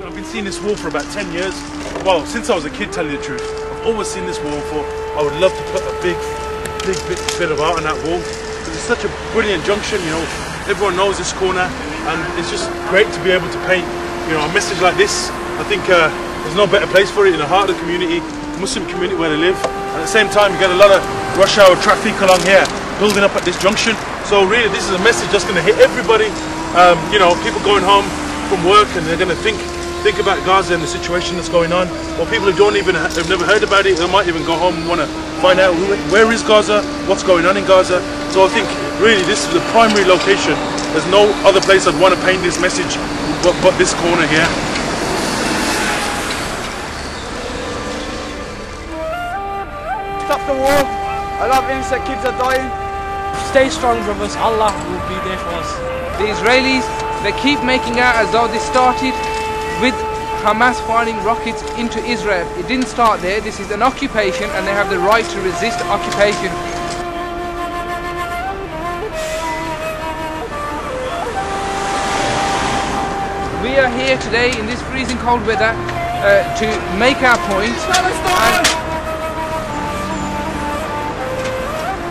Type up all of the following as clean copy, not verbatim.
I've been seeing this wall for about 10 years. Well, since I was a kid, telling the truth. I've always seen this wall for. I would love to put a big bit of art on that wall. Because it's such a brilliant junction, you know. Everyone knows this corner, and it's just great to be able to paint, you know, a message like this. I think there's no better place for it in the heart of the community, Muslim community where they live. And at the same time, you get a lot of rush hour traffic along here, building up at this junction. So really, this is a message that's going to hit everybody. You know, people going home from work and they're going to think about Gaza and the situation that's going on. Or people who have never heard about it, they might even go home and want to find out where is Gaza, what's going on in Gaza. So I think really this is the primary location. There's no other place I'd want to paint this message but this corner here. Stop the war. A lot of innocent kids are dying. Stay strong, brothers. Allah will be there for us. The Israelis, they keep making out as though they started with Hamas firing rockets into Israel. It didn't start there. This is an occupation and they have the right to resist occupation. We are here today in this freezing cold weather to make our point.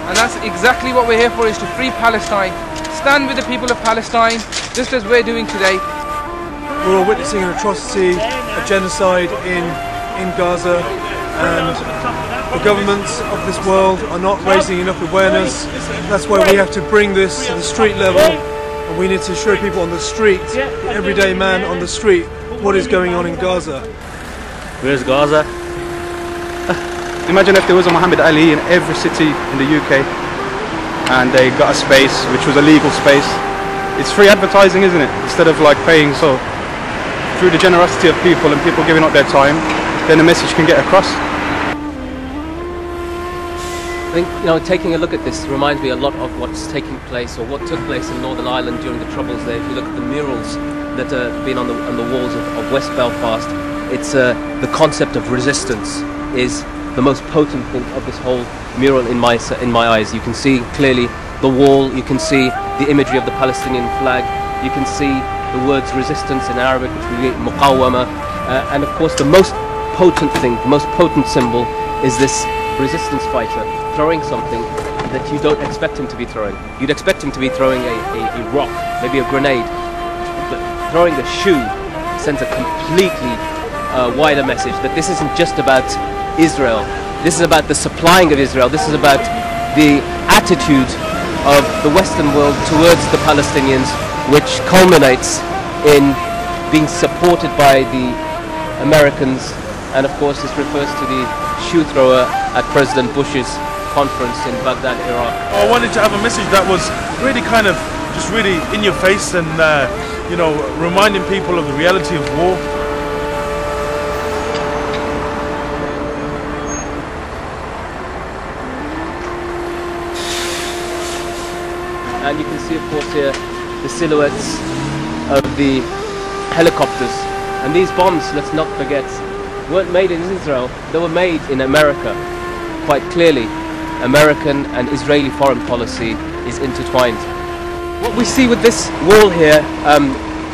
And that's exactly what we're here for, is to free Palestine. Stand with the people of Palestine, just as we're doing today. We're all witnessing an atrocity, a genocide in Gaza, and the governments of this world are not raising enough awareness. That's why we have to bring this to the street level, and we need to show people on the street, the everyday man on the street, what is going on in Gaza. Where's Gaza? Imagine if there was a Mohammed Ali in every city in the UK and they got a space which was a legal space. It's free advertising, isn't it? Instead of like paying. So through the generosity of people and people giving up their time, then the message can get across. I think, you know, taking a look at this reminds me a lot of what's taking place, or what took place in Northern Ireland during the Troubles there. If you look at the murals that have been on the walls of West Belfast, it's the concept of resistance is the most potent thing of this whole mural in my eyes. You can see clearly the wall, you can see the imagery of the Palestinian flag, you can see the words resistance in Arabic, which we get muqawama, and of course the most potent thing, the most potent symbol is this resistance fighter throwing something that you don't expect him to be throwing. You'd expect him to be throwing a rock, maybe a grenade, but throwing a shoe sends a completely wider message that this isn't just about Israel. This is about the supplying of Israel. This is about the attitude of the Western world towards the Palestinians, which culminates in being supported by the Americans. And of course this refers to the shoe thrower at President Bush's conference in Baghdad, Iraq. I wanted to have a message that was really kind of just really in your face and you know, reminding people of the reality of war. And you can see, of course, here the silhouettes of the helicopters. And these bombs, let's not forget, weren't made in Israel, they were made in America. Quite clearly, American and Israeli foreign policy is intertwined. What we see with this wall here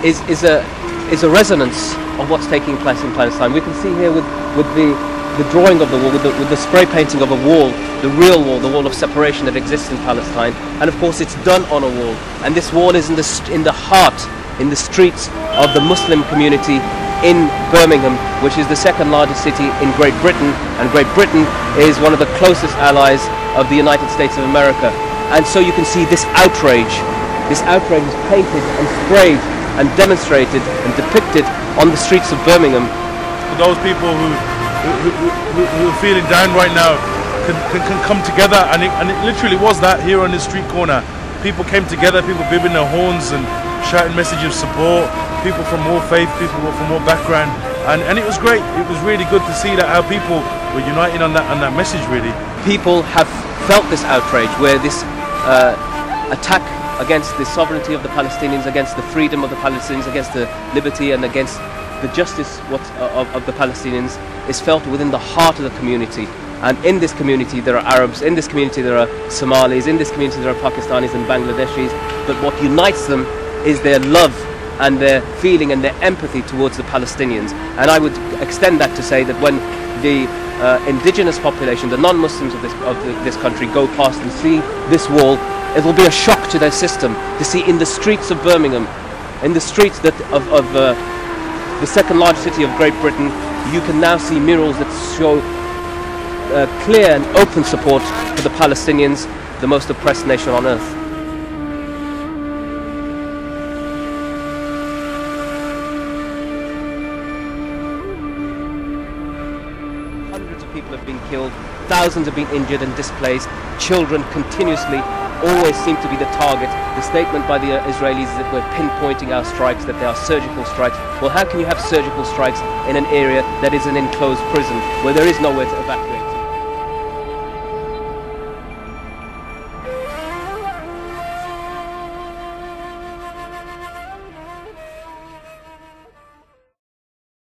is a resonance of what's taking place in Palestine. We can see here with the drawing of the wall, with the spray painting of a wall, the real wall, the wall of separation that exists in Palestine. And of course it's done on a wall. And this wall is in the heart, in the streets of the Muslim community in Birmingham, which is the second largest city in Great Britain. And Great Britain is one of the closest allies of the United States of America. And so you can see this outrage is painted and sprayed and demonstrated and depicted on the streets of Birmingham. For those people who are feeling down right now can come together, and it literally was that here on this street corner. People came together, people bibbing their horns and shouting messages of support, people from all faith, people from all background, and it was great. It was really good to see that how people were uniting on that message really. People have felt this outrage where this attack against the sovereignty of the Palestinians, against the freedom of the Palestinians, against the liberty and against the justice of the Palestinians is felt within the heart of the community. And in this community there are Arabs, in this community there are Somalis, in this community there are Pakistanis and Bangladeshis, but what unites them is their love and their feeling and their empathy towards the Palestinians. And I would extend that to say that when the indigenous population, the non-Muslims of this country go past and see this wall, it will be a shock to their system to see in the streets of Birmingham, in the streets of the second largest city of Great Britain, you can now see murals that show clear and open support for the Palestinians, the most oppressed nation on earth. Hundreds of people have been killed, thousands have been injured and displaced, children continuously always seem to be the target. The statement by the Israelis is that we're pinpointing our strikes, that they are surgical strikes. Well, how can you have surgical strikes in an area that is an enclosed prison where there is nowhere to evacuate?